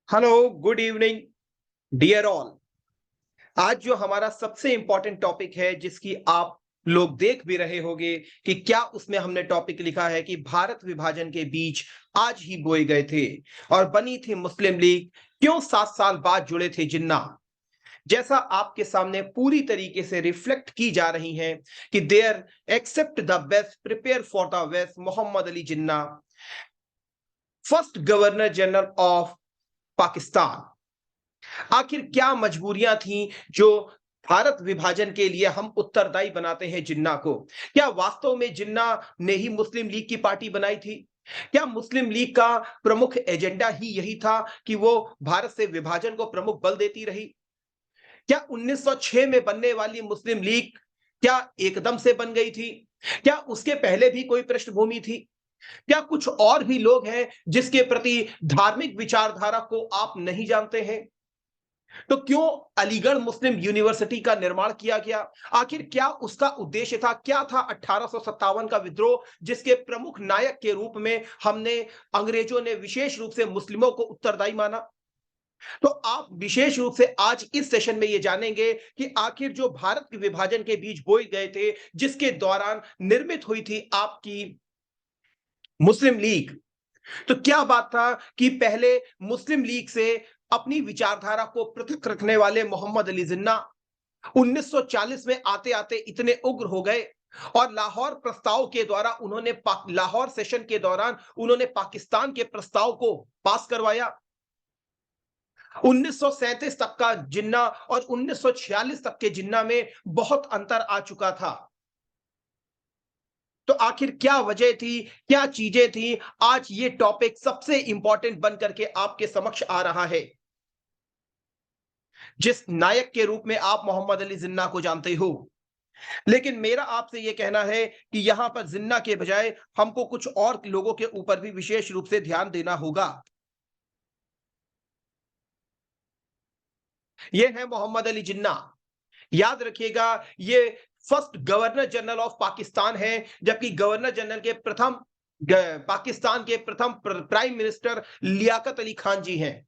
Hello, good evening dear all. आज जो हमारा सबसे इंपॉर्टेंट टॉपिक है जिसकी आप लोग देख भी रहे होंगे कि क्या उसमें हमने टॉपिक लिखा है कि भारत विभाजन के बीज आज ही बोए गए थे और बनी थी मुस्लिम लीग, क्यों 7 साल बाद जुड़े थे जिन्ना। जैसा आपके सामने पूरी तरीके से रिफ्लेक्ट की जा रही हैं कि there except the best prepare for the west, Mohammad Ali Jinnah, first governor general of Pakistan. आखिर क्या मजबूरियां थीं जो भारत विभाजन के लिए हम उत्तरदायी बनाते हैं जिन्ना को? क्या वास्तव में जिन्ना ने ही मुस्लिम लीग की पार्टी बनाई थी? क्या मुस्लिम लीग का प्रमुख एजेंडा ही यही था कि वो भारत से विभाजन को प्रमुख बल देती रही? क्या 1906 में बनने वाली मुस्लिम लीग क्या एकदम से बन गई थी? क्या उसके पहले भी कोई पृष्ठभूमि थी? क्या कुछ और भी लोग हैं जिसके प्रति धार्मिक विचारधारा को आप नहीं जानते हैं? तो क्यों अलीगढ़ मुस्लिम यूनिवर्सिटी का निर्माण किया गया? आखिर क्या उसका उद्देश्य था? क्या था 1857 का विद्रोह जिसके प्रमुख नायक के रूप में हमने अंग्रेजों ने विशेष रूप से मुस्लिमों को उत्तरदायी माना? तो आप विशेष रूप से आज इस सेशन में ये जानेंगे कि आखिर जो भारत के विभाजन के बीज बोए गए थे, जिसके दौरान निर्मित हुई थी आपकी मुस्लिम लीग, तो क्या बात था कि पहले मुस्लिम लीग से अपनी विचारधारा को पृथक रखने वाले मोहम्मद अली जिन्ना 1940 में आते आते इतने उग्र हो गए और लाहौर प्रस्ताव के द्वारा उन्होंने लाहौर सेशन के दौरान उन्होंने पाकिस्तान के प्रस्ताव को पास करवाया। 1937 तक का जिन्ना और 1946 तक के जिन्ना में बहुत अंतर आ चुका था। तो आखिर क्या वजह थी, क्या चीजें थी? आज ये टॉपिक सबसे इंपॉर्टेंट बन करके आपके समक्ष आ रहा है। जिस नायक के रूप में आप मोहम्मद अली जिन्ना को जानते हो, लेकिन मेरा आपसे यह कहना है कि यहां पर जिन्ना के बजाय हमको कुछ और लोगों के ऊपर भी विशेष रूप से ध्यान देना होगा। यह है मोहम्मद अली जिन्ना। याद रखिएगा, ये first governor general of Pakistan है, जबकि गवर्नर जनरल के प्रथम पाकिस्तान के प्रथम प्राइम मिनिस्टर लियाकत अली खान जी हैं।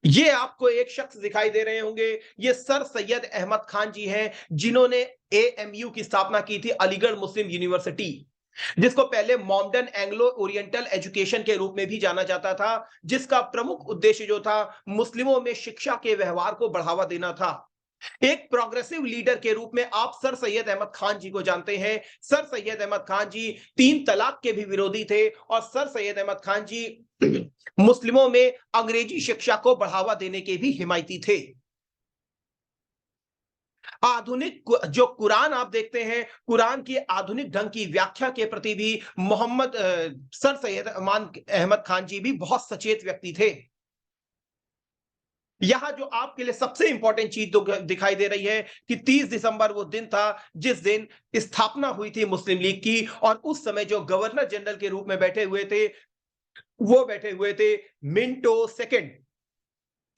ये आपको एक शख्स दिखाई दे रहे होंगे, ये सर सैयद अहमद खान जी हैं, जिन्होंने एएमयू की स्थापना की थी, अलीगढ़ मुस्लिम यूनिवर्सिटी, जिसको पहले मॉडर्न एंग्लो ओरिएंटल एजुकेशन के रूप में भी जाना जाता था, जिसका प्रमुख उद्देश्य जो था मुस्लिमों में शिक्षा के व्यवहार को बढ़ावा देना था। एक प्रोग्रेसिव लीडर के रूप में आप सर सैयद अहमद खान जी को जानते हैं। सर सैयद अहमद खान जी 3 तलाक के भी विरोधी थे और सर सैयद अहमद खान जी मुस्लिमों में अंग्रेजी शिक्षा को बढ़ावा देने के भी हिमायती थे। आधुनिक जो कुरान आप देखते हैं, कुरान की आधुनिक ढंग की व्याख्या के प्रति भी सर सैयद अमान अहमद खान जी भी बहुत सचेत व्यक्ति थे। यहां जो आपके लिए सबसे इंपॉर्टेंट चीज तो दिखाई दे रही है कि 30 दिसंबर वो दिन था जिस दिन स्थापना हुई थी मुस्लिम लीग की, और उस समय जो गवर्नर जनरल के रूप में बैठे हुए थे, वो बैठे हुए थे मिंटो सेकंड।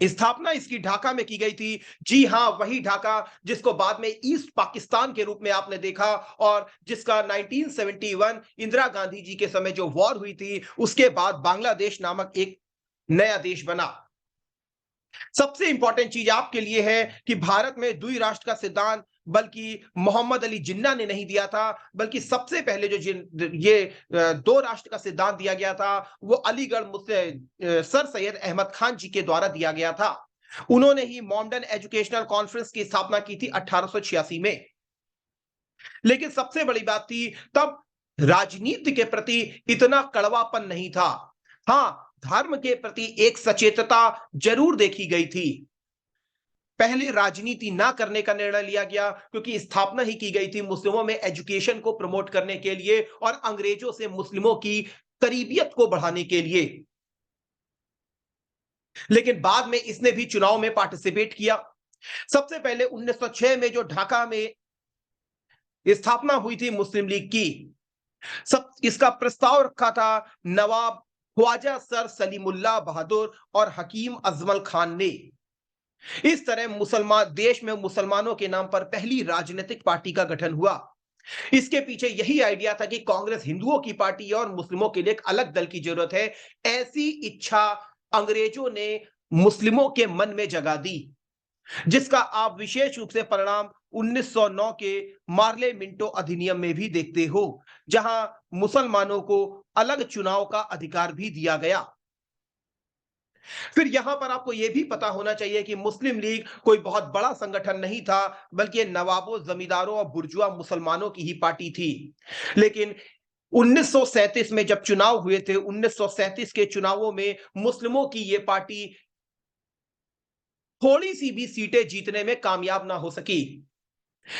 स्थापना इसकी ढाका में की गई थी। जी हां, वही ढाका जिसको बाद में ईस्ट पाकिस्तान के रूप में आपने देखा, और जिसका 1971 इंदिरा गांधी जी के समय जो वॉर हुई थी, उसके बाद बांग्लादेश नामक एक नया देश बना। सबसे इंपॉर्टेंट चीज आपके लिए है कि भारत में द्विराष्ट्र का सिद्धांत बल्कि मोहम्मद अली जिन्ना ने नहीं दिया था, बल्कि सबसे पहले जो ये 2 राष्ट्र का सिद्धांत दिया गया था, वो अलीगढ़ सर सैयद अहमद खान जी के द्वारा दिया गया था। उन्होंने ही मॉडर्न एजुकेशनल कॉन्फ्रेंस की स्थापना की थी 1886 में। लेकिन सबसे बड़ी बात थी, तब राजनीति के प्रति इतना कड़वापन नहीं था। हां, धर्म के प्रति एक सचेतता जरूर देखी गई थी। पहले राजनीति ना करने का निर्णय लिया गया क्योंकि स्थापना ही की गई थी मुस्लिमों में एजुकेशन को प्रमोट करने के लिए और अंग्रेजों से मुस्लिमों की करीबियत को बढ़ाने के लिए। लेकिन बाद में इसने भी चुनाव में पार्टिसिपेट किया। सबसे पहले 1906 में जो ढाका में स्थापना हुई थी मुस्लिम लीग की, सब इसका प्रस्ताव रखा था नवाब ख्वाजा सर सलीमुल्लाह बहादुर और हकीम अजमल खान ने। इस तरह मुसलमान देश में मुसलमानों के नाम पर पहली राजनीतिक पार्टी का गठन हुआ। इसके पीछे यही आइडिया था कि कांग्रेस हिंदुओं की पार्टी है और मुस्लिमों के लिए एक अलग दल की जरूरत है। ऐसी इच्छा अंग्रेजों ने मुस्लिमों के मन में जगा दी, जिसका आप विशेष रूप से परिणाम 1909 के मार्ले मिंटो अधिनियम में भी देखते हो, जहां मुसलमानों को अलग चुनाव का अधिकार भी दिया गया। फिर यहां पर आपको यह भी पता होना चाहिए कि मुस्लिम लीग कोई बहुत बड़ा संगठन नहीं था, बल्कि नवाबों, जमींदारों और बुर्जुआ मुसलमानों की ही पार्टी थी। लेकिन 1937 में जब चुनाव हुए थे, 1937 के चुनावों में मुस्लिमों की यह पार्टी थोड़ी सी भी सीटें जीतने में कामयाब ना हो सकी,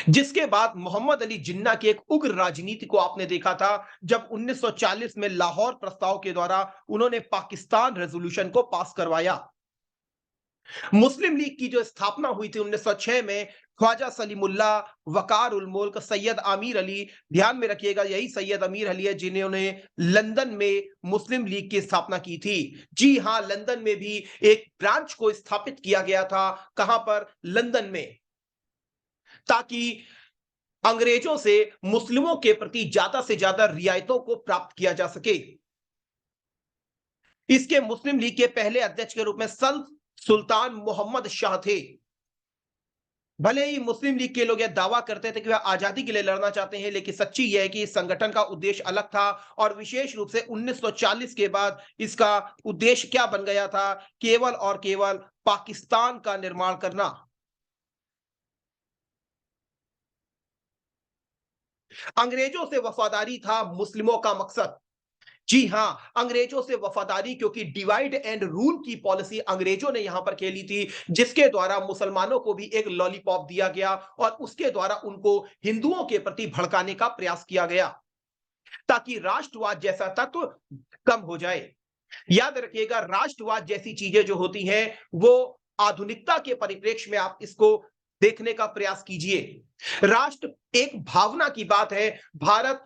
जिसके बाद मोहम्मद अली जिन्ना की एक उग्र राजनीति को आपने देखा था, जब 1940 में लाहौर प्रस्ताव के द्वारा उन्होंने पाकिस्तान रेजोल्यूशन को पास करवाया। मुस्लिम लीग की जो स्थापना हुई थी 1906 में, ख्वाजा सलीमुल्लाह, वकार उल मुल्क, सैयद आमिर अली, ध्यान में रखिएगा यही सैयद आमिर अली है जिन्होंने लंदन में मुस्लिम लीग की स्थापना की थी। जी हां, लंदन में भी एक ब्रांच को स्थापित किया गया था। कहां पर? लंदन में, ताकि अंग्रेजों से मुस्लिमों के प्रति ज्यादा से ज्यादा रियायतों को प्राप्त किया जा सके। इसके मुस्लिम लीग के पहले अध्यक्ष के रूप में सन सुल्तान मोहम्मद शाह थे। भले ही मुस्लिम लीग के लोग यह दावा करते थे कि वह आजादी के लिए लड़ना चाहते हैं, लेकिन सच्ची यह है कि इस संगठन का उद्देश्य अलग था, और विशेष रूप से 1940 के बाद इसका उद्देश्य क्या बन गया था? केवल और केवल पाकिस्तान का निर्माण करना। अंग्रेजों से वफादारी था मुस्लिमों का मकसद। जी हां, अंग्रेजों से वफादारी, क्योंकि डिवाइड एंड रूल की पॉलिसी अंग्रेजों ने यहां पर खेली थी, जिसके द्वारा मुसलमानों को भी एक लॉलीपॉप दिया गया और उसके द्वारा उनको हिंदुओं के प्रति भड़काने का प्रयास किया गया, ताकि राष्ट्रवाद जैसा तत्व कम हो जाए। याद रखिएगा, राष्ट्रवाद जैसी चीजें जो होती हैं, वो आधुनिकता के परिप्रेक्ष्य में आप इसको देखने का प्रयास कीजिए। राष्ट्र एक भावना की बात है। भारत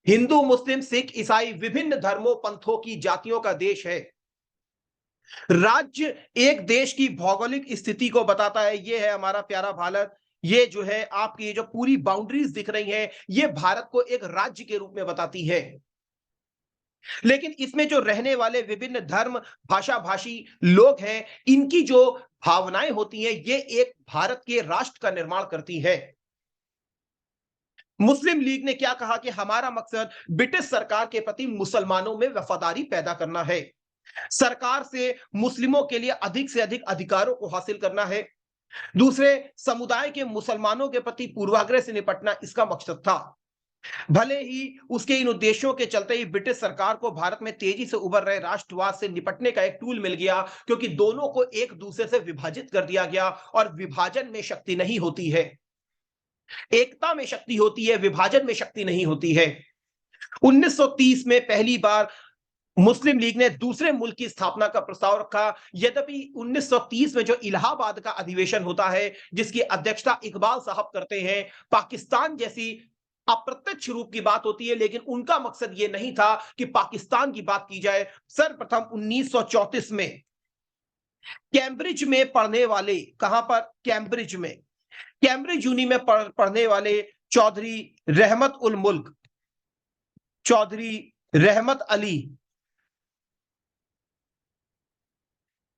हिंदू, मुस्लिम, सिख, ईसाई, विभिन्न धर्मों, पंथों की जातियों का देश है। राज्य एक देश की भौगोलिक स्थिति को बताता है। ये है हमारा प्यारा भारत। ये जो है आपकी जो पूरी बाउंड्रीज दिख रही हैं, ये भारत को एक राज्य के रूप में बताती है। लेकिन इसमें जो रहने वाले विभिन्न धर्म, भाषा भाषी लोग हैं, इनकी जो भावनाएं होती हैं, ये एक भारत के राष्ट्र का निर्माण करती है। मुस्लिम लीग ने क्या कहा कि हमारा मकसद ब्रिटिश सरकार के प्रति मुसलमानों में वफादारी पैदा करना है, सरकार से मुस्लिमों के लिए अधिक से अधिक अधिकारों को हासिल करना है, दूसरे समुदाय के मुसलमानों के प्रति पूर्वाग्रह से निपटना इसका मकसद था। भले ही उसके इन उद्देश्यों के चलते ही ब्रिटिश सरकार को भारत में तेजी से उभर रहे राष्ट्रवाद से निपटने का एक टूल मिल गया, क्योंकि दोनों को एक दूसरे से विभाजित कर दिया गया, और विभाजन में शक्ति नहीं होती है, एकता में शक्ति होती है, विभाजन में शक्ति नहीं होती है। 1930 में पहली बार मुस्लिम लीग ने दूसरे मुल्क की स्थापना का प्रस्ताव रखा। यद्यपि 1930 में जो इलाहाबाद का अधिवेशन होता है, जिसकी अध्यक्षता इकबाल साहब करते हैं, पाकिस्तान जैसी अप्रत्यक्ष रूप की बात होती है, लेकिन उनका मकसद यह नहीं था कि पाकिस्तान की बात की जाए। सर्वप्रथम 1934 में कैम्ब्रिज में पढ़ने वाले, कहां पर? कैम्ब्रिज में, कैम्ब्रिज यूनी में पढ़ने वाले चौधरी रहमत उल मुल्क, चौधरी रहमत अली,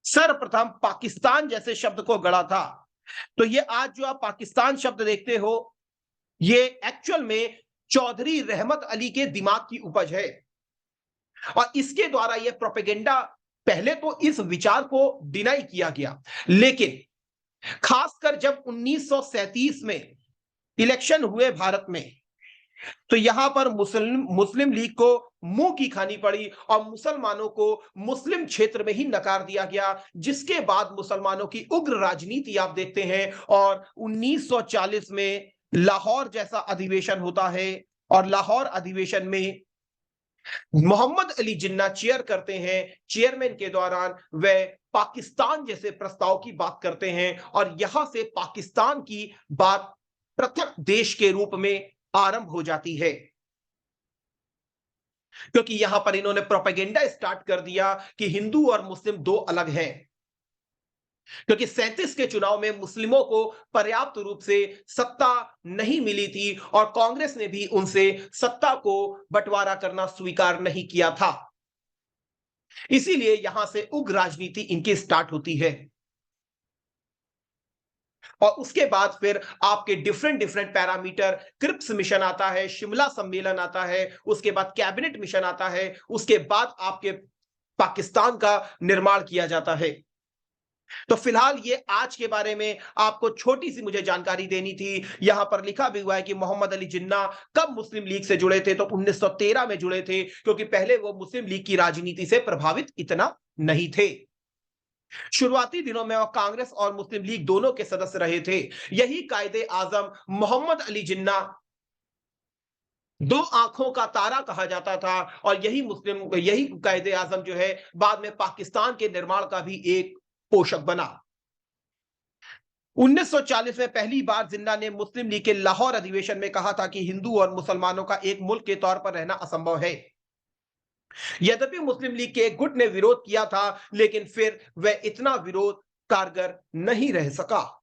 सर्वप्रथम पाकिस्तान जैसे शब्द को गढ़ा था। तो ये आज जो आप पाकिस्तान शब्द देखते हो, ये एक्चुअल में चौधरी रहमत अली के दिमाग की उपज है, और इसके द्वारा यह प्रोपेगेंडा, पहले तो इस विचार को डिनाई किया गया, लेकिन खासकर जब 1937 में इलेक्शन हुए भारत में, तो यहां पर मुस्लिम मुस्लिम लीग को मुंह की खानी पड़ी और मुसलमानों को मुस्लिम क्षेत्र में ही नकार दिया गया, जिसके बाद मुसलमानों की उग्र राजनीति आप देखते हैं, और 1940 में लाहौर जैसा अधिवेशन होता है, और लाहौर अधिवेशन में मोहम्मद अली जिन्ना चेयर करते हैं। चेयरमैन के दौरान वह पाकिस्तान जैसे प्रस्ताव की बात करते हैं, और यहां से पाकिस्तान की बात पृथक देश के रूप में आरंभ हो जाती है, क्योंकि यहां पर इन्होंने प्रोपेगेंडा स्टार्ट कर दिया कि हिंदू और मुस्लिम दो अलग हैं। क्योंकि 37 के चुनाव में मुस्लिमों को पर्याप्त रूप से सत्ता नहीं मिली थी और कांग्रेस ने भी उनसे सत्ता को बंटवारा करना स्वीकार नहीं किया था। इसीलिए यहां से उग्र राजनीति इनकी स्टार्ट होती है और उसके बाद फिर आपके different different parameter, Cripps mission आता है, शिमला सम्मेलन आता है, उसके बाद कैबिनेट मिशन आता है, उसके बाद आपके पाकिस्तान का निर्माण किया जाता है। तो फिलहाल ये आज के बारे में आपको छोटी सी मुझे जानकारी देनी थी। यहां पर लिखा भी हुआ है कि मोहम्मद अली जिन्ना कब मुस्लिम लीग से जुड़े थे, तो 1913 में जुड़े थे, क्योंकि पहले वो मुस्लिम लीग की राजनीति से प्रभावित इतना नहीं थे। शुरुआती दिनों में वो कांग्रेस और मुस्लिम लीग दोनों के सदस्य रहे थे। यही कायदे आजम मोहम्मद अली जिन्ना दो आंखों का तारा कहा जाता था और यही कायदे आजम जो है बाद में पाकिस्तान के निर्माण का भी एक पोषक बना। 1940 में पहली बार जिन्ना ने मुस्लिम लीग के लाहौर अधिवेशन में कहा था कि हिंदू और मुसलमानों का एक मुल्क के तौर पर रहना असंभव है। यद्यपि मुस्लिम लीग के एक गुट ने विरोध किया था, लेकिन फिर वह इतना विरोध कारगर नहीं रह सका।